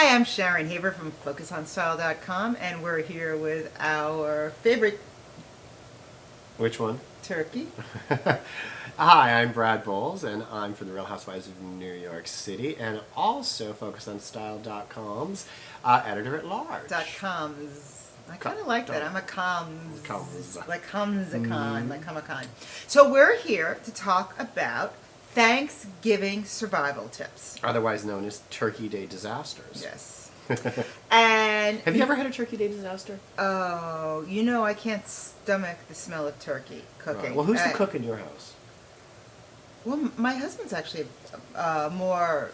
Hi, I'm Sharon Haver from FocusOnStyle.com, and we're here with our favorite Which one? turkey. Hi, I'm Brad Boles, and I'm from the Real Housewives of New York City, and also FocusOnStyle.com's editor at large. .coms. I kind of like that. I'm a coms. Coms. Like coms-a-con, like come-a-con. So we're here to talk about Thanksgiving survival tips. Otherwise known as Turkey Day disasters. Yes. And Have you ever had a Turkey Day disaster? oh, I can't stomach the smell of turkey cooking. Right. Well, who's the cook in your house? Well, my husband's actually more.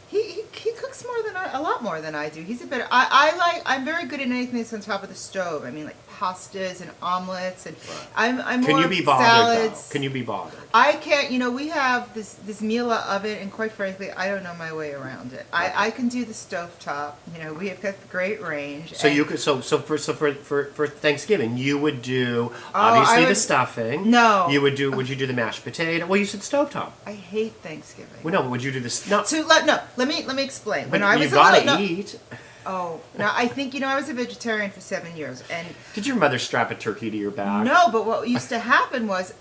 He cooks a lot more than I do. He's a better. I'm very good at anything that's on top of the stove. I mean, like pastas and omelets, and Right. I'm Can more you be bothered? salads. Though? Can you be bothered? I can't. We have this Miele oven, and quite frankly, I don't know my way around it. I can do the stovetop. We have got great range. So you could for Thanksgiving you would do obviously the stuffing. No. Would you do the mashed potato? Well, you said stovetop. I hate Thanksgiving. Well, no, but would you do this? No. So let me explain. But When I was you gotta little, eat. Oh, now I think I was a vegetarian for 7 years, and Did your mother strap a turkey to your back? no, but what used to happen was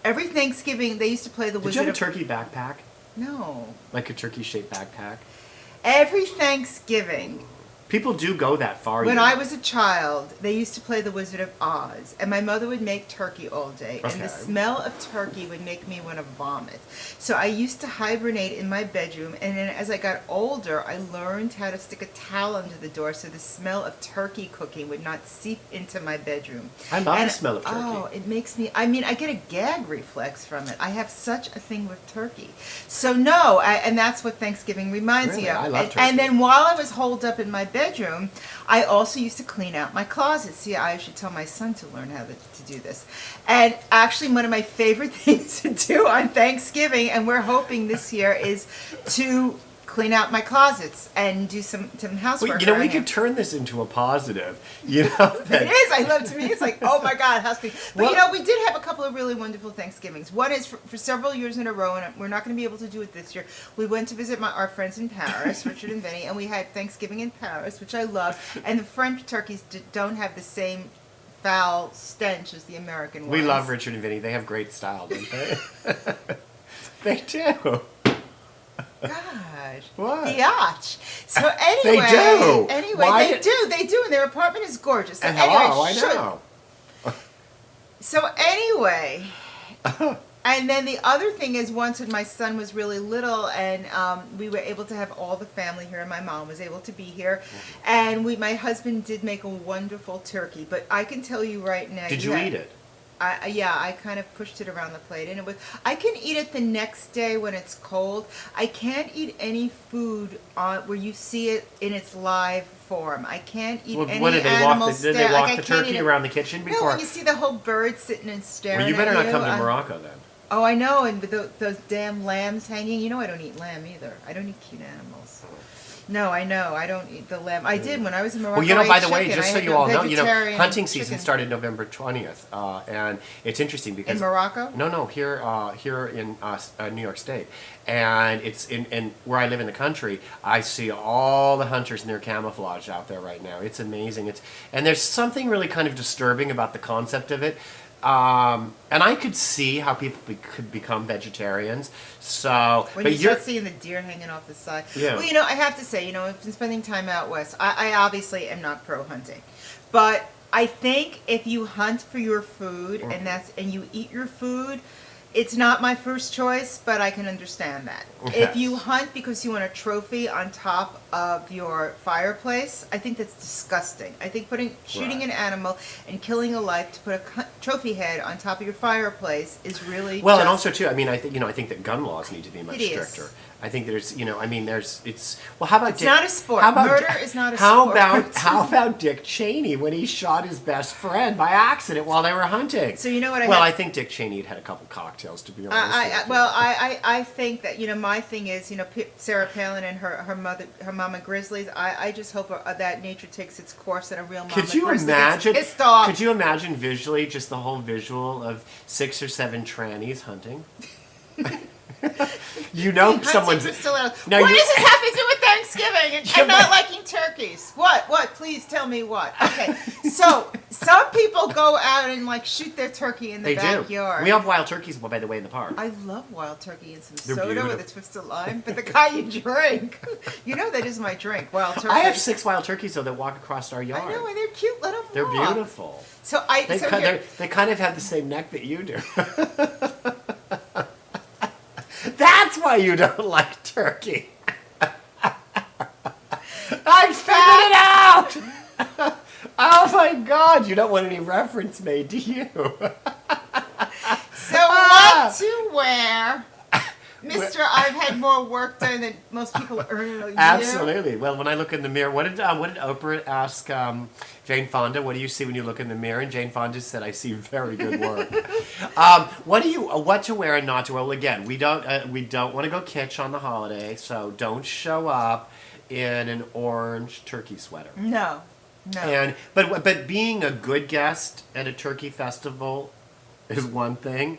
every Thanksgiving they used to play the Did Wizard you of have a turkey backpack? No. Like a turkey-shaped backpack? Every Thanksgiving, People do go that far. when I was a child, they used to play the Wizard of Oz, and my mother would make turkey all day, and the Okay. smell of turkey would make me want to vomit. So I used to hibernate in my bedroom, and then as I got older, I learned how to stick a towel under the door so the smell of turkey cooking would not seep into my bedroom. I love And, the smell of turkey. Oh, it makes me, I get a gag reflex from it. I have such a thing with turkey. So no, and that's what Thanksgiving reminds me Really? of. I love and, turkey. and then while I was holed up in my bedroom, I also used to clean out my closet. See, I should tell my son to learn how to do this. And actually, one of my favorite things to do on Thanksgiving, and we're hoping this year, is to clean out my closets and do some housework. Well, we around could here. turn this into a positive. It is. To me, it's like, oh my God, housekeeping. But Well- we did have a couple of really wonderful Thanksgivings. One is for several years in a row, and we're not going to be able to do it this year. We went to visit our friends in Paris, Richard and Vinny, and we had Thanksgiving in Paris, which I love. And the French turkeys don't have the same foul stench as the American ones. We love Richard and Vinny. They have great style, don't they? They do. Gosh. What? Biatch. So anyway. They do. Anyway, Why they do, and their apartment is gorgeous. So And anyway, hello, I know. So anyway, and then the other thing is, once when my son was really little, and we were able to have all the family here, and my mom was able to be here, and my husband did make a wonderful turkey. But I can tell you right now, Did you eat it? I kind of pushed it around the plate, and I can eat it the next day when it's cold. I can't eat any food where you see it in its live form. I can't eat any What did they animal walk? Did stare. they walk I the can't turkey eat it. around the kitchen No, before? when you see the whole bird sitting and staring Well, you better at not come to I- Morocco then. Oh, I know, and with those damn lambs hanging. I don't eat lamb either. I don't eat cute animals. No, I know. I don't eat the lamb. I did when I was in Morocco. Well, I by ate the way, chicken. just I so had you all know, vegetarian hunting season chicken. started November 20th, and it's interesting because In Morocco? No, here in New York State, and it's in where I live in the country. I see all the hunters in their camouflage out there right now. It's amazing. And there's something really kind of disturbing about the concept of it. And I could see how people could become vegetarians. So, When but you start seeing the deer hanging off the side. Yeah. Well, I have to say, I've been spending time out west. I obviously am not pro hunting, but I think if you hunt for your food and you eat your food, it's not my first choice, but I can understand that. Yes. If you hunt because you want a trophy on top of your fireplace, I think that's disgusting. I think shooting Right. an animal and killing a life to put a trophy head on top of your fireplace is really well, and just also too, I think that gun laws need to be much hideous. stricter. I think there's, how about It's not a sport. How about, Murder is not a how sport. how about Dick Cheney when he shot his best friend by accident while they were hunting? So you know what I Well, have- I think Dick Cheney had had a couple cocktails, to be honest. I think that my thing is Sarah Palin and her mama Grizzlies. I just hope that nature takes its course and a real mama Could you Grizzly imagine? gets pissed off. Could you imagine visually just the whole visual of 6 or 7 trannies hunting? Hunting someone's for stilettos. Now What you- does this have to do with Thanksgiving? and not liking turkeys. What? Please tell me what. Okay, so some people go out and like shoot their turkey in the backyard. Do. We have wild turkeys, by the way, in the park. I love wild turkey and some They're soda beautiful. with a twist of lime, but the kind you drink. You know that is my drink, wild turkey. I have 6 wild turkeys, though, that walk across our yard. I know, and they're cute. Let them They're walk. beautiful. So They kind of have the same neck that you do. That's why you don't like turkey. I figured it out! Oh my God, you don't want any reference made, do you? So what to wear? Mister, I've had more work done than most people earn in a year. Absolutely. Well, when I look in the mirror, what did Oprah ask Jane Fonda? What do you see when you look in the mirror? And Jane Fonda said, "I see very good work." What to wear and not to wear? Well, again, we don't want to go kitsch on the holiday, so don't show up in an orange turkey sweater. No. And but being a good guest at a turkey festival is one thing,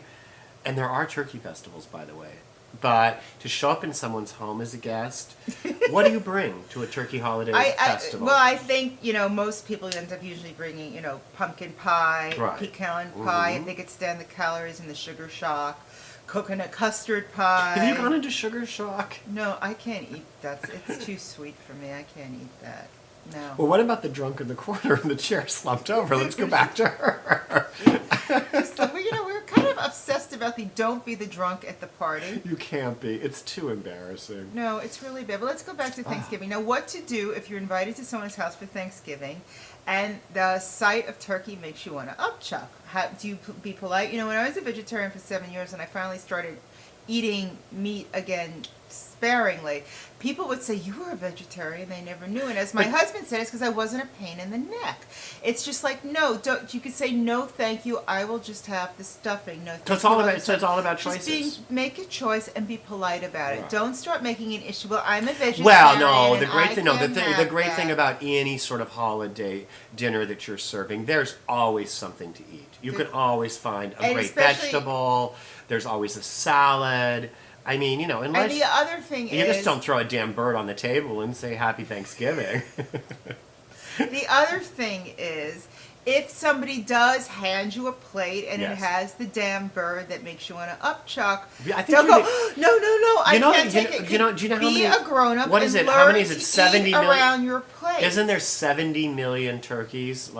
and there are turkey festivals, by the way. But to show up in someone's home as a guest, what do you bring to a turkey holiday festival? I think, most people end up usually bringing, pumpkin pie, Right. pecan pie, if they could stand the calories and the sugar shock, coconut custard pie. Have you gone into sugar shock? No, I can't eat that. It's too sweet for me. I can't eat that. No. Well, what about the drunk in the corner in the chair slumped over? Let's go back to her. We're kind of obsessed about the don't be the drunk at the party. You can't be. It's too embarrassing. No, it's really bad. But let's go back to Thanksgiving. Now, what to do if you're invited to someone's house for Thanksgiving and the sight of turkey makes you want to upchuck? How do you be polite? When I was a vegetarian for 7 years and I finally started eating meat again sparingly, people would say, "You were a vegetarian." They never knew. And as my husband said, it's because I wasn't a pain in the neck. It's just like, no, don't. You could say, "No, thank you. I will just have the stuffing." No, thank So it's all about just choices. make a choice and be polite about it. Don't start making an issue. Well, I'm a vegetarian. Well, no. The and great I thing, no. can't The have great that. thing about any sort of holiday dinner that you're serving, there's always something to eat. You can always find a And great especially- vegetable. There's always a salad. I mean, unless And the other thing you is, just don't throw a damn bird on the table and say Happy Thanksgiving. the other thing is, if somebody does hand you a plate and it Yes. has the damn bird that makes you want to upchuck, Yeah, I think don't you're go, "No, I can't take it." do you know how be many? a grown-up What is and it? How many learn is it? to 70 eat million? around your plate. Isn't there 70 million turkeys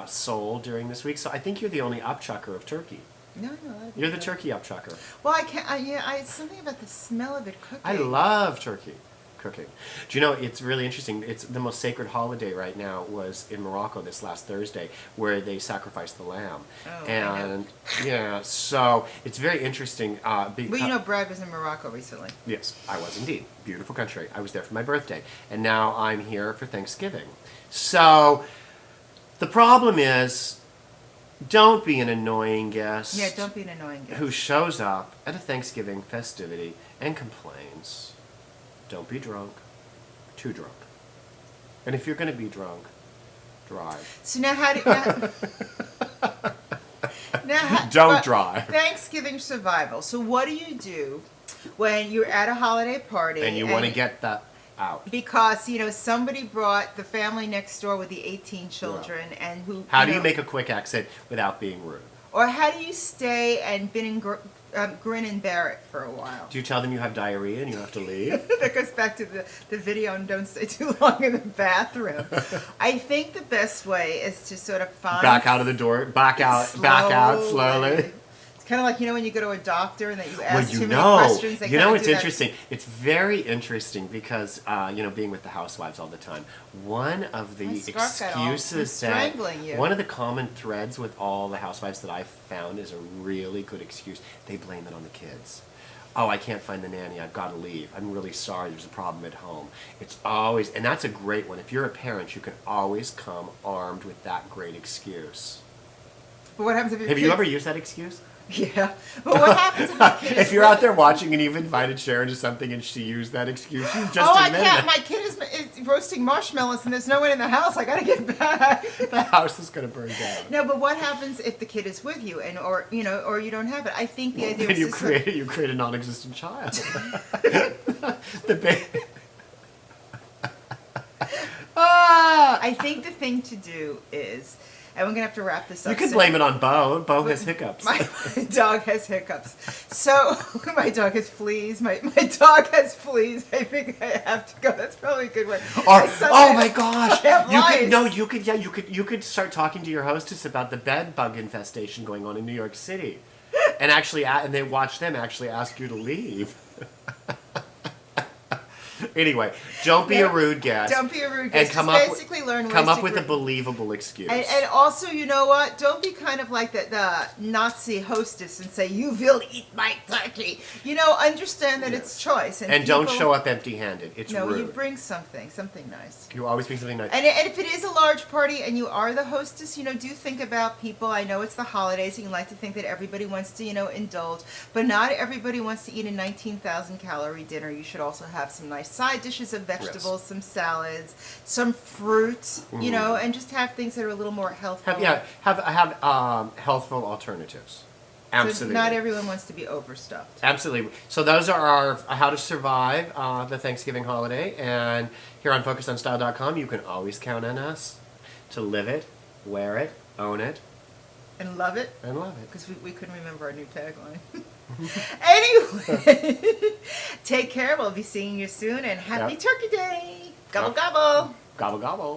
sold during this week? So I think you're the only upchucker of turkey. No, You're the turkey upchucker. Well, I can't. It's something about the smell of it cooking. I love turkey cooking. Do you know, it's really interesting. It's the most sacred holiday right now was in Morocco this last Thursday, where they sacrificed the lamb. Oh, And yeah, so it's very interesting. Because, Well, Brad was in Morocco recently. yes, I was indeed. Beautiful country. I was there for my birthday. And now I'm here for Thanksgiving. So the problem is, don't be an annoying guest. Yeah, don't be an annoying guest. Who shows up at a Thanksgiving festivity and complains. Don't be drunk. Too drunk. And if you're going to be drunk, drive. So now how do Don't drive. Thanksgiving survival. So what do you do when you're at a holiday party And you want to get that out. because somebody brought the family next door with the 18 children and who How do you make a quick exit without being rude? or how do you stay and grin and bear it for a while? Do you tell them you have diarrhea and you have to leave? That goes back to the video and don't stay too long in the bathroom. I think the best way is to sort of find Back out of the door. Back out slowly. It's kind of like when you go to a doctor and that you ask Well, too many questions. They kinda it's do that. interesting. It's very interesting because being with the housewives all the time. One of the My scarf got all- excuses I'm strangling you. one of the common threads with all the housewives that I've found is a really good excuse. They blame it on the kids. Oh, I can't find the nanny. I've got to leave. I'm really sorry. There's a problem at home. It's always, and that's a great one. If you're a parent, you can always come armed with that great excuse. But what happens if your Have you kids- ever used that excuse? Yeah. But what happens if your kid If is you're out there watching and you've invited Sharon to something and she used that excuse, you just I admitted can't. it. My kid is roasting marshmallows and there's no one in the house. I gotta get back. The house is going to burn down. No, but what happens if the kid is with you or you don't have it? I think the idea Then is you create a non-existent child. The baby. that. I think the thing to do is, and we're gonna have to wrap this up. You could soon. blame it on Bo. Bo has hiccups. My dog has hiccups. So my dog has fleas. My dog has fleas. I think I have to go. That's probably a good one. Or, oh my gosh! I have lice. You could start talking to your hostess about the bed bug infestation going on in New York City, and and they watch them actually ask you to leave. Anyway, don't be a rude guest. Don't be a rude And guest. come Just up basically learn ways come up to with a greet. believable excuse. And also, you know what? Don't be kind of like the Nazi hostess and say, you will eat my turkey. You know, understand that it's choice. And don't show up empty-handed. It's No, rude. you bring something nice. You always bring something nice. And if it is a large party and you are the hostess, you know, do think about people. I know it's the holidays and you like to think that everybody wants to, you know, indulge. But not everybody wants to eat a 19,000 calorie dinner. You should also have some nice side dishes of vegetables, some salads, some fruit, you know, and just have things that are a little more healthful. Have healthful alternatives. Absolutely. So not everyone wants to be overstuffed. Absolutely. So those are our how to survive the Thanksgiving holiday. And here on FocusOnStyle.com, you can always count on us to live it, wear it, own it, And love it. and love it. Because we couldn't remember our new tagline. Anyway, take care. We'll be seeing you soon. And happy Turkey Day. Gobble, gobble. Gobble, gobble.